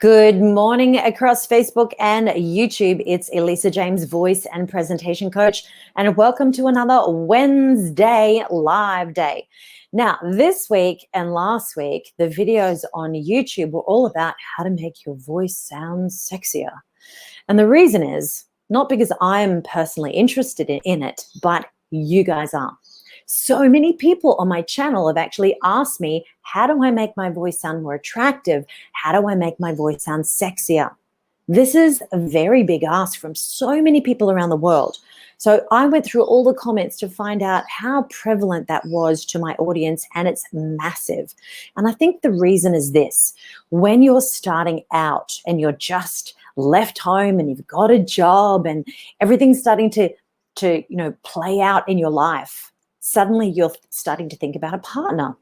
Good morning across Facebook and YouTube. It's Elisa James, voice and presentation coach, and welcome to another Wednesday live day. Now, this week and last week, the videos on YouTube were all about how to make your voice sound sexier. And the reason is not because I'm personally interested in it, but you guys are. So many people on my channel have actually asked me, how do I make my voice sound more attractive? How do I make my voice sound sexier? This is a very big ask from so many people around the world. So I went through all the comments to find out how prevalent that was to my audience, and it's massive. And I think the reason is this: when you're starting out and you're just left home and you've got a job and everything's starting to play out in your life, suddenly you're starting to think about a partner.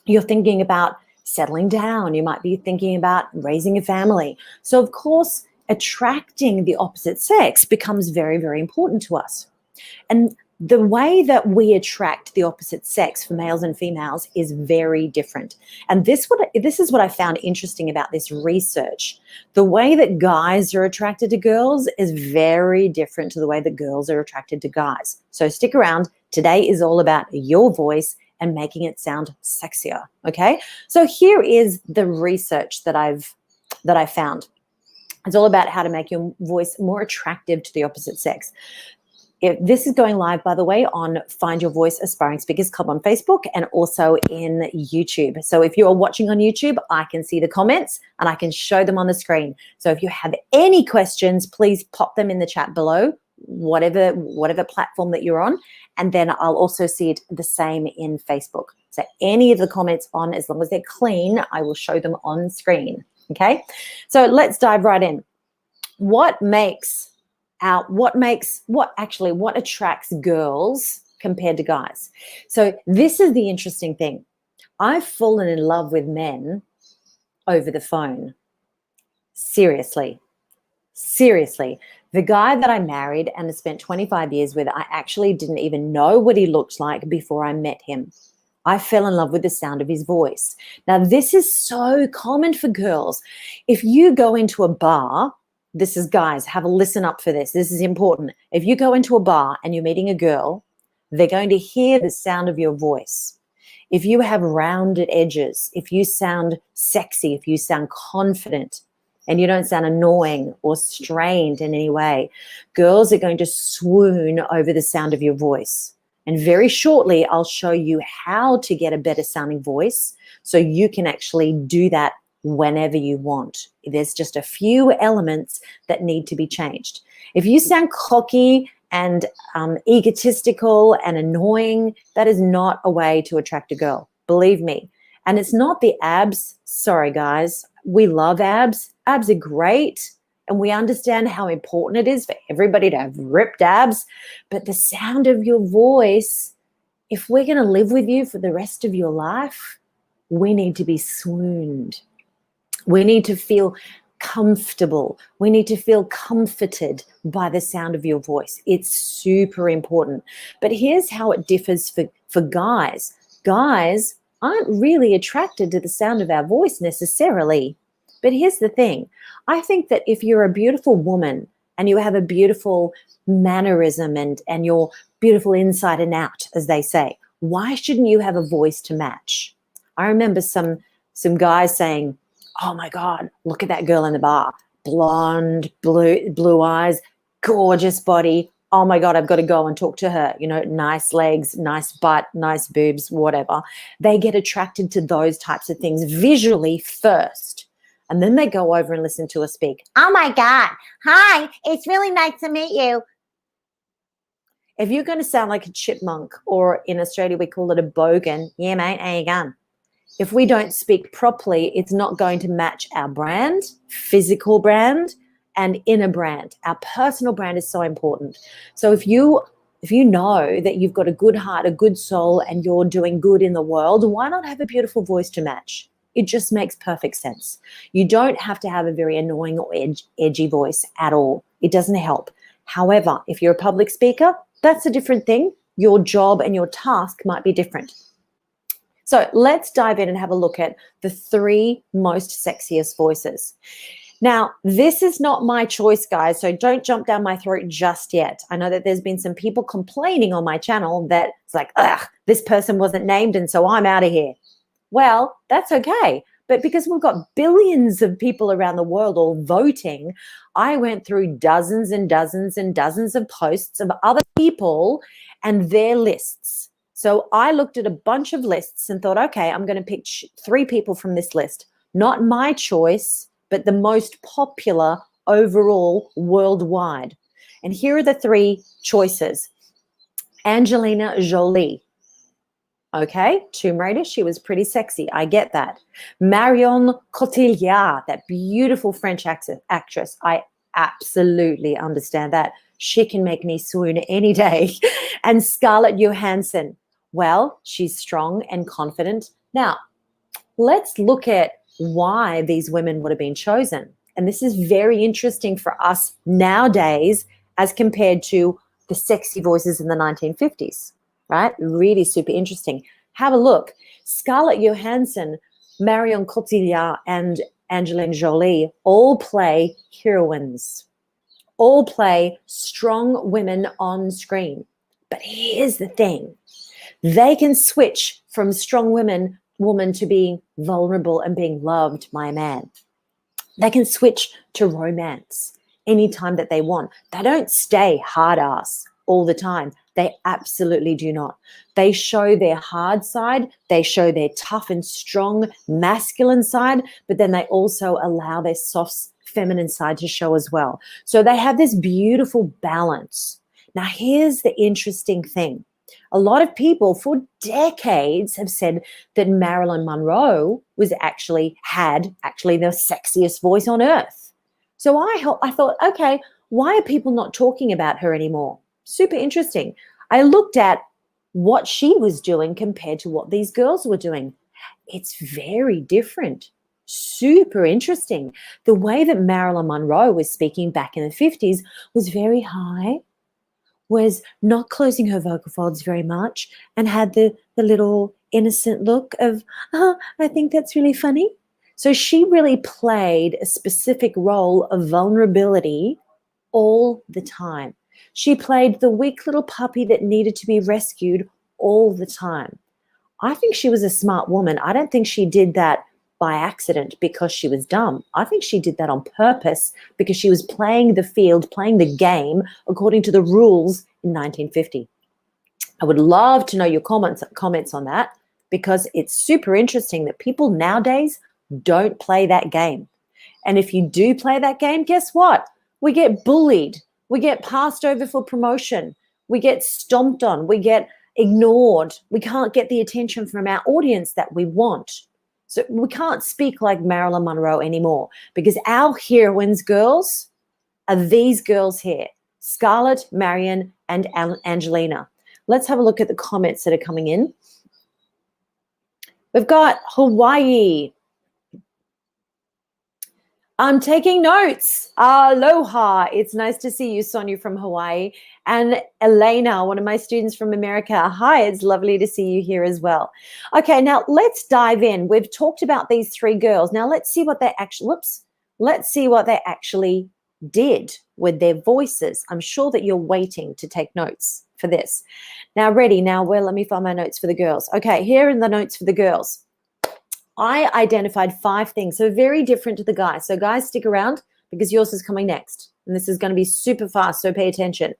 You're thinking about settling down. You might be thinking about raising a family. So of course, attracting the opposite sex becomes very, very important to us. And the way that we attract the opposite sex for males and females is very different. And this is what I found interesting about this research. The way that guys are attracted to girls is very different to the way that girls are attracted to guys. So stick around. Today is all about your voice and making it sound sexier, okay? So here is the research that I found. It's all about how to make your voice more attractive to the opposite sex. This is going live, by the way, on Find Your Voice Aspiring Speakers Club on Facebook and also in YouTube. So if you're watching on YouTube, I can see the comments and I can show them on the screen. So if you have any questions, please pop them in the chat below, whatever platform that you're on, and then I'll also see it the same in Facebook. So any of the comments on, as long as they're clean, I will show them on screen, okay? So let's dive right in. What attracts girls compared to guys? So this is the interesting thing. I've fallen in love with men over the phone. Seriously. The guy that I married and spent 25 years with, I actually didn't even know what he looked like before I met him. I fell in love with the sound of his voice. Now, this is so common for girls. If you go into a bar, this is, guys, have a listen up for this. This is important. If you go into a bar and you're meeting a girl, they're going to hear the sound of your voice. If you have rounded edges, if you sound sexy, if you sound confident, and you don't sound annoying or strained in any way, girls are going to swoon over the sound of your voice. And very shortly, I'll show you how to get a better sounding voice so you can actually do that whenever you want. There's just a few elements that need to be changed. If you sound cocky and egotistical and annoying, that is not a way to attract a girl, believe me. And it's not the abs. Sorry, guys. We love abs. Abs are great. And we understand how important it is for everybody to have ripped abs. But the sound of your voice, if we're going to live with you for the rest of your life, we need to be swooned. We need to feel comfortable. We need to feel comforted by the sound of your voice. It's super important. But here's how it differs for guys. Guys aren't really attracted to the sound of our voice necessarily. But here's the thing. I think that if you're a beautiful woman and you have a beautiful mannerism and you're beautiful inside and out, as they say, why shouldn't you have a voice to match? I remember some guys saying, oh my God, look at that girl in the bar. Blonde, blue eyes, gorgeous body. Oh my God, I've got to go and talk to her. You know, nice legs, nice butt, nice boobs, whatever. They get attracted to those types of things visually first. And then they go over and listen to her speak. Oh my God. Hi, it's really nice to meet you. If you're going to sound like a chipmunk, or in Australia we call it a bogan, yeah mate, how you going? If we don't speak properly, it's not going to match our brand, physical brand, and inner brand. Our personal brand is so important. So if you know that you've got a good heart, a good soul, and you're doing good in the world, why not have a beautiful voice to match? It just makes perfect sense. You don't have to have a very annoying or edgy voice at all. It doesn't help. However, if you're a public speaker, that's a different thing. Your job and your task might be different. So let's dive in and have a look at the 3 most sexiest voices. Now, this is not my choice, guys, so don't jump down my throat just yet. I know that there's been some people complaining on my channel that it's like, ugh, this person wasn't named and so I'm out of here. Well, that's okay. But because we've got billions of people around the world all voting, I went through dozens and dozens and dozens of posts of other people and their lists. So I looked at a bunch of lists and thought, okay, I'm going to pick 3 people from this list. Not my choice, but the most popular overall worldwide. And here are the 3 choices. Angelina Jolie. Okay, Tomb Raider, she was pretty sexy. I get that. Marion Cotillard, that beautiful French actress. I absolutely understand that. She can make me swoon any day. And Scarlett Johansson. Well, she's strong and confident. Now, let's look at why these women would have been chosen. And this is very interesting for us nowadays as compared to the sexy voices in the 1950s. Right? Really super interesting. Have a look. Scarlett Johansson, Marion Cotillard, and Angelina Jolie all play heroines, all play strong women on screen. But here's the thing. They can switch from strong woman to being vulnerable and being loved by a man. They can switch to romance anytime that they want. They don't stay hard ass all the time. They absolutely do not. They show their hard side. They show their tough and strong masculine side, but then they also allow their soft feminine side to show as well. So they have this beautiful balance. Now, here's the interesting thing. A lot of people for decades have said that Marilyn Monroe had the sexiest voice on earth. So I thought, okay, why are people not talking about her anymore? Super interesting. I looked at what she was doing compared to what these girls were doing. It's very different. Super interesting. The way that Marilyn Monroe was speaking back in the 50s was very high, was not closing her vocal folds very much, and had the little innocent look of, oh, I think that's really funny. So she really played a specific role of vulnerability all the time. She played the weak little puppy that needed to be rescued all the time. I think she was a smart woman. I don't think she did that by accident because she was dumb. I think she did that on purpose because she was playing the field, playing the game according to the rules in 1950. I would love to know your comments on that because it's super interesting that people nowadays don't play that game. And if you do play that game, guess what? We get bullied. We get passed over for promotion. We get stomped on. We get ignored. We can't get the attention from our audience that we want. So we can't speak like Marilyn Monroe anymore because our heroines, girls, are these girls here, Scarlett, Marion, and Angelina. Let's have a look at the comments that are coming in. We've got Hawaii. I'm taking notes. Aloha. It's nice to see you, Sonia from Hawaii. And Elena, one of my students from America. Hi, it's lovely to see you here as well. Okay, now let's dive in. We've talked about these 3 girls. Now let's see what they actually did with their voices. I'm sure that you're waiting to take notes for this. Now, ready? Now, let me find my notes for the girls. Okay, here are the notes for the girls. I identified 5 things, so very different to the guys. So guys, stick around because yours is coming next. And this is going to be super fast, so pay attention.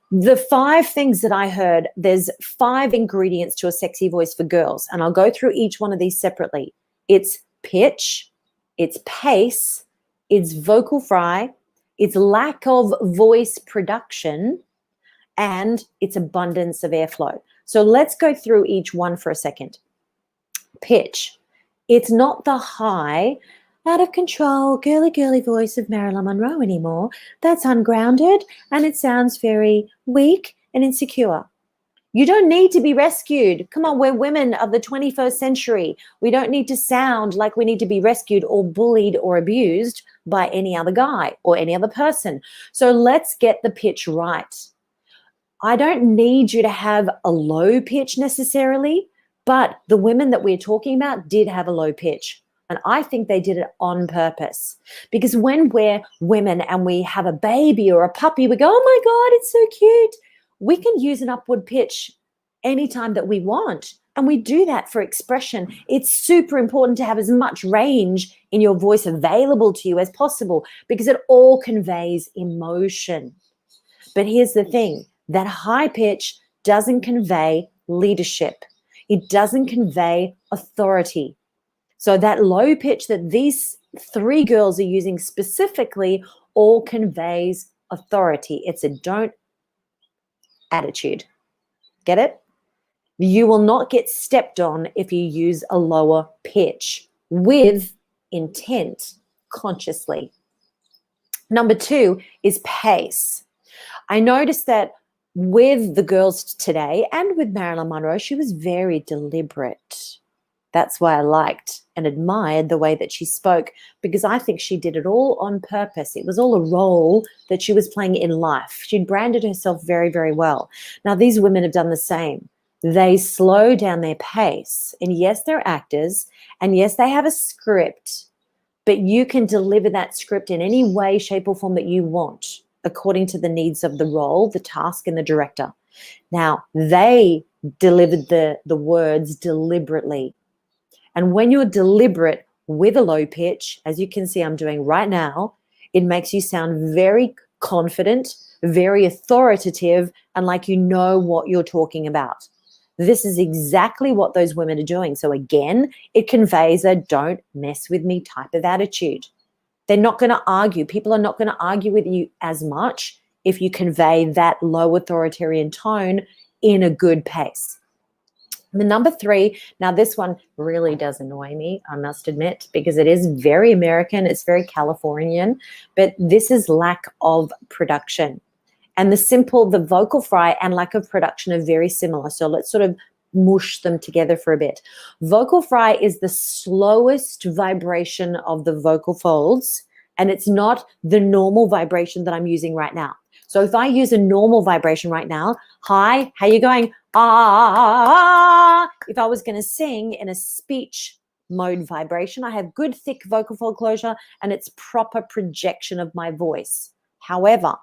The 5 things that I heard, there's 5 ingredients to a sexy voice for girls. And I'll go through each one of these separately. It's pitch, it's pace, it's vocal fry, it's lack of voice production, and it's abundance of airflow. So let's go through each one for a second. Pitch. It's not the high, out of control, girly, girly voice of Marilyn Monroe anymore. That's ungrounded and it sounds very weak and insecure. You don't need to be rescued. Come on, we're women of the 21st century. We don't need to sound like we need to be rescued or bullied or abused by any other guy or any other person. So let's get the pitch right. I don't need you to have a low pitch necessarily, But the women that we're talking about did have a low pitch. And I think they did it on purpose, because when we're women and we have a baby or a puppy, we go, oh my God, it's so cute. We can use an upward pitch anytime that we want. And we do that for expression. It's super important to have as much range in your voice available to you as possible, because it all conveys emotion. But here's the thing, that high pitch doesn't convey leadership. It doesn't convey authority. So that low pitch that these three girls are using specifically all conveys authority. It's a don't attitude. Get it? You will not get stepped on if you use a lower pitch with intent, consciously. Number 2 is pace. I noticed that with the girls today and with Marilyn Monroe, she was very deliberate. That's why I liked and admired the way that she spoke, because I think she did it all on purpose. It was all a role that she was playing in life. She'd branded herself very, very well. Now, these women have done the same. They slow down their pace. And yes, they're actors. And yes, they have a script. But you can deliver that script in any way, shape, or form that you want, according to the needs of the role, the task, and the director. Now, they delivered the words deliberately. And when you're deliberate with a low pitch, as you can see I'm doing right now, it makes you sound very confident, very authoritative, and like you know what you're talking about. This is exactly what those women are doing. So again, it conveys a don't mess with me type of attitude. They're not going to argue. People are not going to argue with you as much if you convey that low authoritarian tone in a good pace. The number 3, now this one really does annoy me, I must admit, because it is very American, it's very Californian, but this is lack of production. And the vocal fry and lack of production are very similar. So let's sort of mush them together for a bit. Vocal fry is the slowest vibration of the vocal folds, and it's not the normal vibration that I'm using right now. So if I use a normal vibration right now, hi, how you going? Ah, if I was going to sing in a speech mode vibration, I have good thick vocal fold closure and it's proper projection of my voice. However,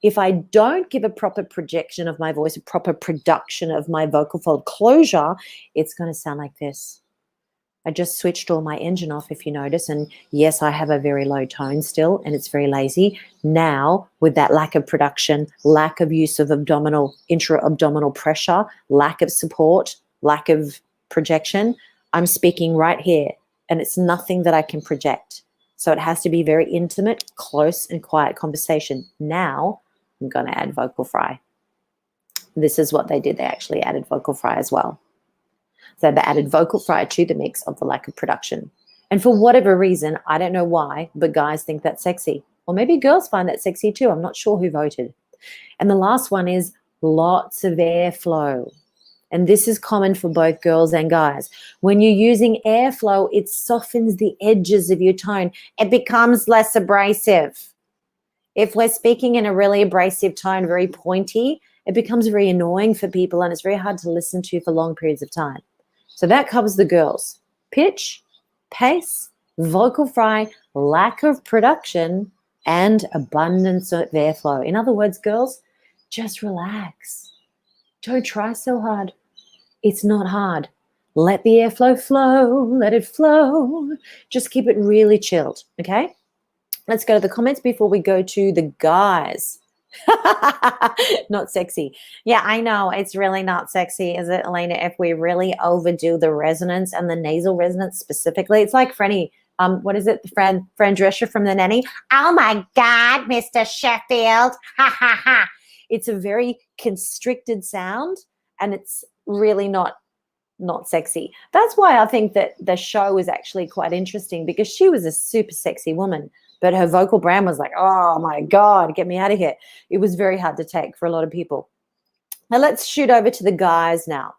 if I don't give a proper projection of my voice, a proper production of my vocal fold closure, it's going to sound like this. I just switched all my engine off, if you notice. And yes, I have a very low tone still, and it's very lazy. Now, with that lack of production, lack of use of intra-abdominal pressure, lack of support, lack of projection, I'm speaking right here, and it's nothing that I can project. So it has to be very intimate, close, and quiet conversation. Now, I'm going to add vocal fry. This is what they did. They actually added vocal fry as well. So they added vocal fry to the mix of the lack of production. And for whatever reason, I don't know why, but guys think that's sexy. Or maybe girls find that sexy too. I'm not sure who voted. And the last one is lots of airflow. And this is common for both girls and guys. When you're using airflow, it softens the edges of your tone. It becomes less abrasive. If we're speaking in a really abrasive tone, very pointy, it becomes very annoying for people and it's very hard to listen to for long periods of time. So that covers the girls. Pitch, pace, vocal fry, lack of production, and abundance of airflow. In other words, girls, just relax. Don't try so hard. It's not hard. Let the airflow flow. Let it flow. Just keep it really chilled, okay? Let's go to the comments before we go to the guys. Not sexy. Yeah, I know. It's really not sexy, is it, Elena? If we really overdo the resonance and the nasal resonance specifically, it's like Franny. What is it? Fran Drescher from The Nanny. Oh my God, Mr. Sheffield. Ha ha ha. It's a very constricted sound, and it's really not sexy. That's why I think that the show was actually quite interesting, because she was a super sexy woman. But her vocal brand was like, oh my God, get me out of here. It was very hard to take for a lot of people. Now let's shoot over to the guys now.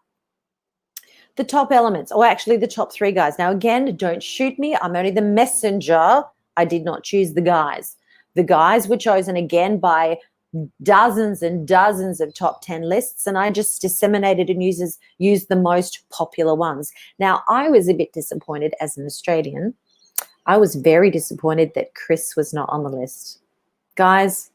The top elements, or actually the top 3 guys. Now again, don't shoot me. I'm only the messenger. I did not choose the guys. The guys were chosen again by dozens and dozens of top 10 lists, and I just disseminated and used the most popular ones. Now, I was a bit disappointed as an Australian. I was very disappointed that Chris was not on the list. Guys,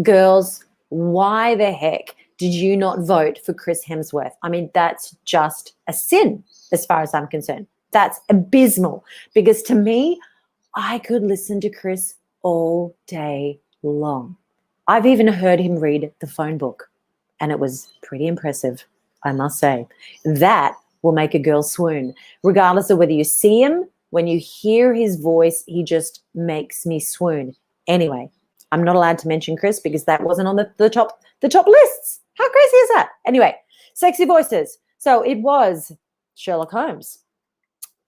girls, why the heck did you not vote for Chris Hemsworth? I mean, that's just a sin as far as I'm concerned. That's abysmal, because to me, I could listen to Chris all day long. I've even heard him read the phone book, and it was pretty impressive, I must say. That will make a girl swoon, regardless of whether you see him. When you hear his voice, he just makes me swoon. Anyway, I'm not allowed to mention Chris because that wasn't on the top lists. How crazy is that? Anyway, sexy voices. So it was Sherlock Holmes,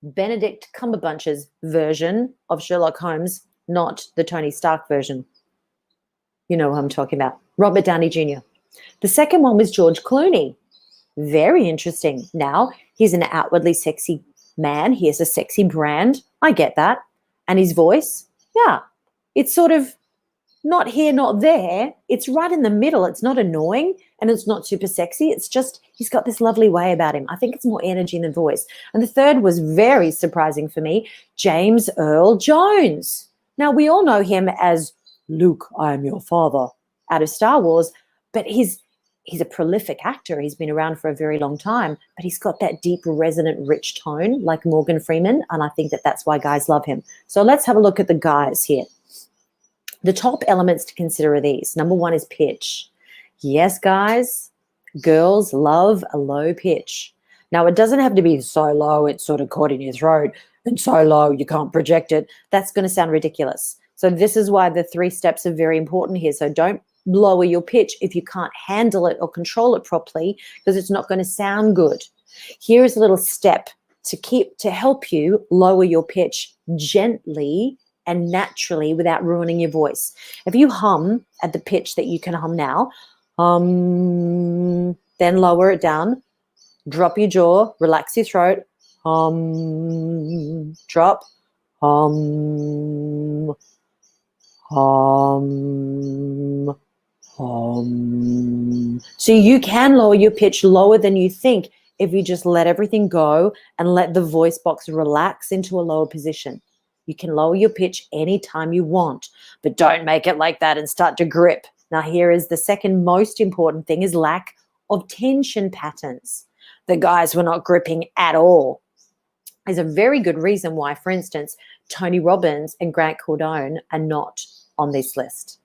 Benedict Cumberbatch's version of Sherlock Holmes, not the Tony Stark version. You know what I'm talking about. Robert Downey Jr. The second one was George Clooney. Very interesting. Now, he's an outwardly sexy man. He has a sexy brand. I get that. And his voice, yeah, it's sort of not here, not there. It's right in the middle. It's not annoying and it's not super sexy. It's just he's got this lovely way about him. I think it's more energy than voice. And the third was very surprising for me, James Earl Jones. Now, we all know him as Luke, I am your father, out of Star Wars, but he's a prolific actor. He's been around for a very long time, but he's got that deep, resonant, rich tone like Morgan Freeman, and I think that that's why guys love him. So let's have a look at the guys here. The top elements to consider are these. Number one is pitch. Yes, guys, girls love a low pitch. Now, it doesn't have to be so low it's sort of caught in your throat and so low you can't project it. That's going to sound ridiculous. So this is why the 3 steps are very important here. So don't lower your pitch if you can't handle it or control it properly, because it's not going to sound good. Here is a little step to help you lower your pitch gently and naturally without ruining your voice. If you hum at the pitch that you can hum now, then lower it down, drop your jaw, relax your throat, drop, hum, so you can lower your pitch lower than you think if you just let everything go and let the voice box relax into a lower position. You can lower your pitch anytime you want, but don't make it like that and start to grip. Now, here is the second most important thing, is lack of tension patterns. The guys were not gripping at all. There's a very good reason why, for instance, Tony Robbins and Grant Cardone are not on this list,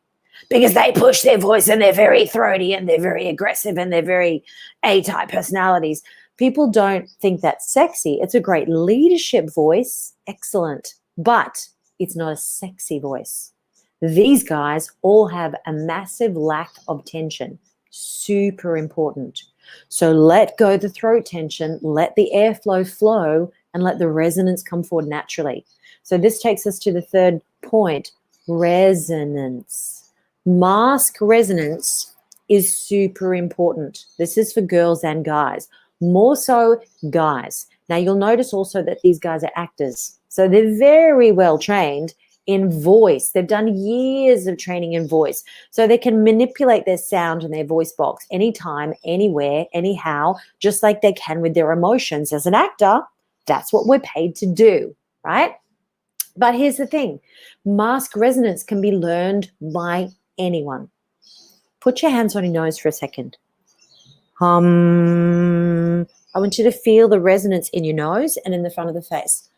because they push their voice and they're very throaty and they're very aggressive and they're very A-type personalities. People don't think that's sexy. It's a great leadership voice, excellent, but it's not a sexy voice. These guys all have a massive lack of tension, super important. So let go the throat tension, let the airflow flow, and let the resonance come forward naturally. So this takes us to the third point, resonance. Mask resonance is super important. This is for girls and guys, more so guys. Now, you'll notice also that these guys are actors. So they're very well trained in voice. They've done years of training in voice. So they can manipulate their sound and their voice box anytime, anywhere, anyhow, just like they can with their emotions. As an actor, that's what we're paid to do, right? But here's the thing. Mask resonance can be learned by anyone. Put your hands on your nose for a second. I want you to feel the resonance in your nose and in the front of the face.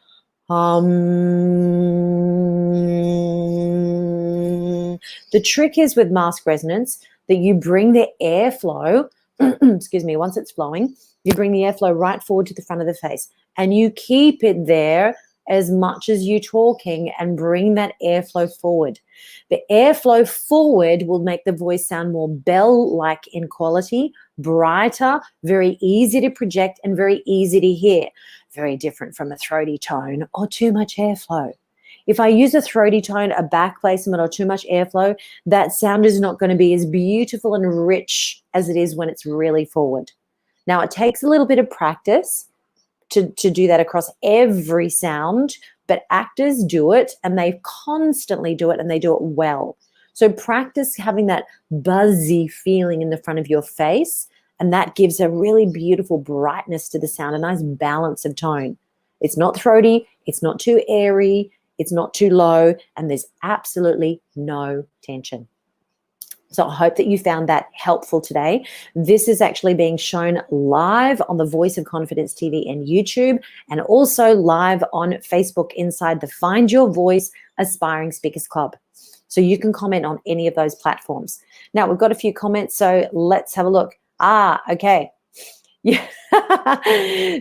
The trick is with mask resonance that you bring the airflow, excuse me, once it's flowing, you bring the airflow right forward to the front of the face and you keep it there as much as you're talking and bring that airflow forward. The airflow forward will make the voice sound more bell-like in quality, brighter, very easy to project and very easy to hear. Very different from a throaty tone or too much airflow. If I use a throaty tone, a back placement, or too much airflow, that sound is not going to be as beautiful and rich as it is when it's really forward. Now, it takes a little bit of practice to do that across every sound, but actors do it and they constantly do it and they do it well. So practice having that buzzy feeling in the front of your face, and that gives a really beautiful brightness to the sound, a nice balance of tone. It's not throaty, it's not too airy, it's not too low, and there's absolutely no tension. So I hope that you found that helpful today. This is actually being shown live on the Voice of Confidence TV and YouTube, and also live on Facebook inside the Find Your Voice Aspiring Speakers Club. So you can comment on any of those platforms. Now, we've got a few comments, so let's have a look. Okay. Yeah.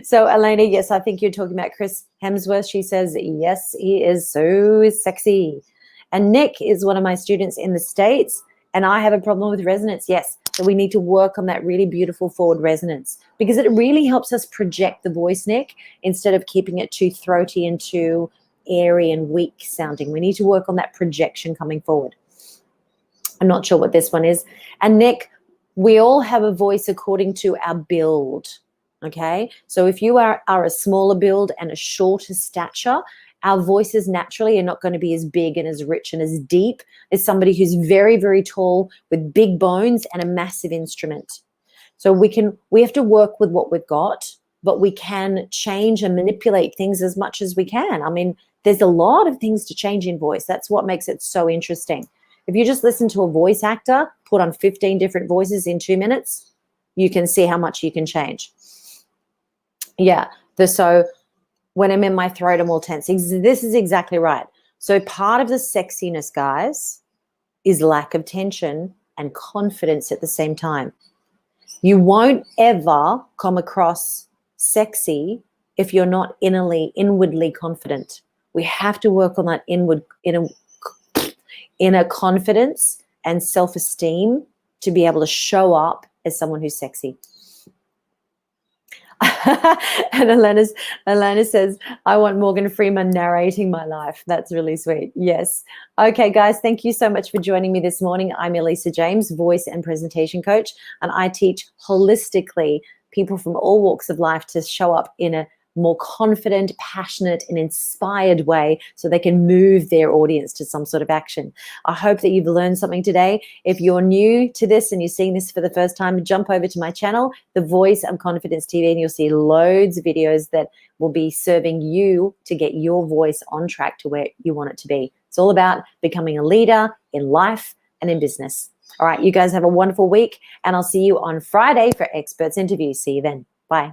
So Elena, yes, I think you're talking about Chris Hemsworth. She says, yes, he is so sexy. And Nick is one of my students in the States, and I have a problem with resonance. Yes, so we need to work on that really beautiful forward resonance, because it really helps us project the voice, Nick, instead of keeping it too throaty and too airy and weak sounding. We need to work on that projection coming forward. I'm not sure what this one is. And Nick, we all have a voice according to our build, okay? So if you are a smaller build and a shorter stature, our voices naturally are not going to be as big and as rich and as deep as somebody who's very, very tall with big bones and a massive instrument. So we have to work with what we've got, but we can change and manipulate things as much as we can. I mean, there's a lot of things to change in voice. That's what makes it so interesting. If you just listen to a voice actor, put on 15 different voices in 2 minutes, you can see how much you can change. Yeah, so when I'm in my throat, I'm all tense. This is exactly right. So part of the sexiness, guys, is lack of tension and confidence at the same time. You won't ever come across sexy if you're not inwardly confident. We have to work on that inner confidence and self-esteem to be able to show up as someone who's sexy. And Elena says, I want Morgan Freeman narrating my life. That's really sweet. Yes. Okay, guys, thank you so much for joining me this morning. I'm Elisa James, voice and presentation coach, and I teach holistically people from all walks of life to show up in a more confident, passionate, and inspired way so they can move their audience to some sort of action. I hope that you've learned something today. If you're new to this and you're seeing this for the first time, jump over to my channel, The Voice of Confidence TV, and you'll see loads of videos that will be serving you to get your voice on track to where you want it to be. It's all about becoming a leader in life and in business. All right, you guys have a wonderful week, and I'll see you on Friday for Experts Interview. See you then. Bye.